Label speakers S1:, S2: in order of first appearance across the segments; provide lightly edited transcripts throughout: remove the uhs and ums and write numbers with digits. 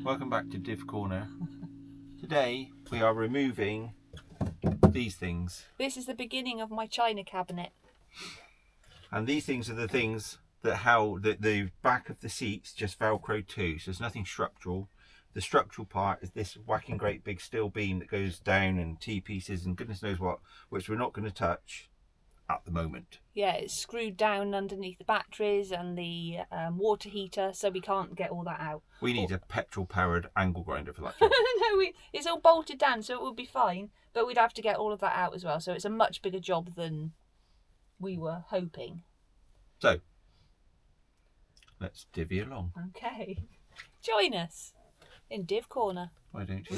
S1: Welcome back to Div Corner. Today we are removing these things.
S2: This is the beginning of my china cabinet.
S1: And these things are the things that the back of the seats just Velcro to, so there's nothing structural. The structural part is this whacking great big steel beam that goes down and T-pieces and goodness knows what, which we're not going to touch at the moment.
S2: Yeah, it's screwed down underneath the batteries and the water heater, so we can't get all that out.
S1: We need a petrol-powered angle grinder for that job.
S2: No, it's all bolted down, so it would be fine, but we'd have to get all of that out as well, so it's a much bigger job than we were hoping.
S1: So, let's divvy along.
S2: Okay. Join us in Div Corner.
S1: Why don't you?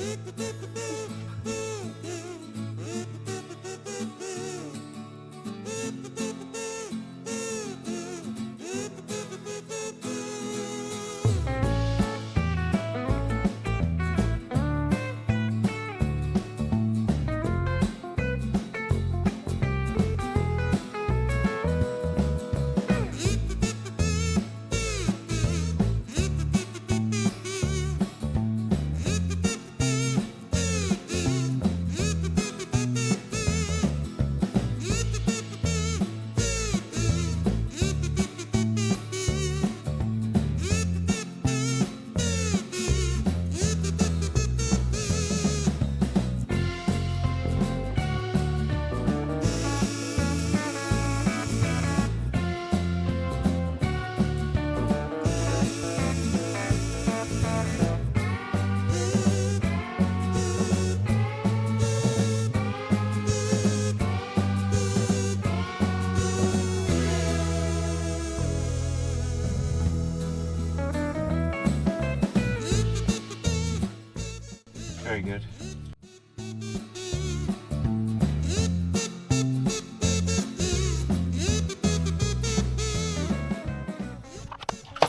S1: Very good.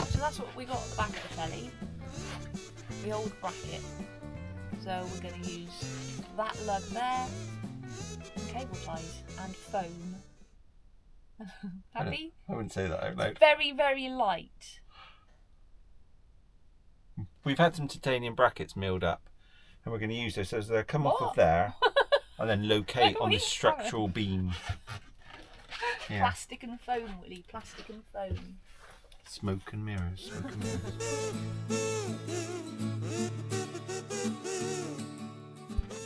S2: So that's what we got at the back of the telly, the old bracket. So we're going to use that lug there, and cable ties and foam. Happy?
S1: I wouldn't say that out loud.
S2: Very, very light.
S1: We've had some titanium brackets milled up, and we're going to use those as they come off of there and then locate on the structural beam. Yeah.
S2: Plastic and foam, Willie. Plastic and foam.
S1: Smoke and mirrors. Smoke and mirrors.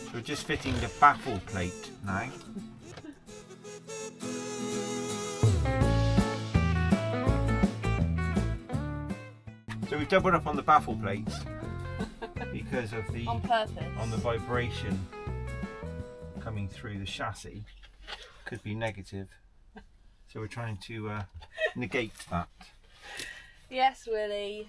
S1: So we're just fitting the baffle plate now. So we've doubled up on the baffle plates because of the
S2: On purpose.
S1: on the vibration coming through the chassis could be negative. So we're trying to negate that.
S2: Yes, Willie.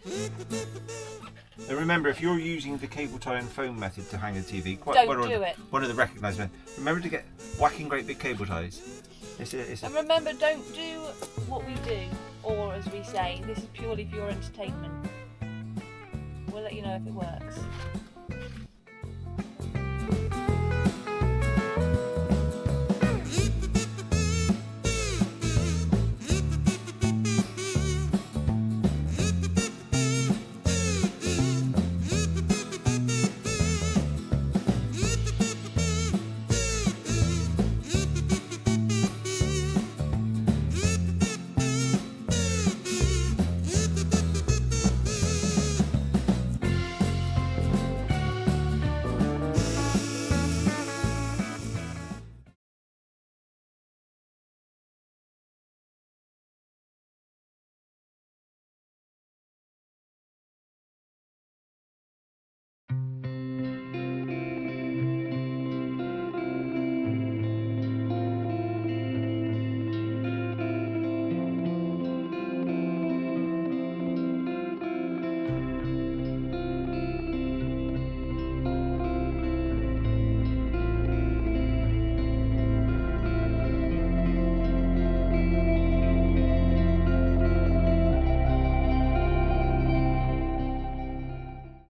S1: And remember, if you're using the cable tie and foam method to hang the TV,
S2: Don't do it.
S1: One of the recognised methods. Remember to get whacking great big cable ties.
S2: And remember, don't do what we do, or as we say, this is purely for your entertainment. We'll let you know if it works.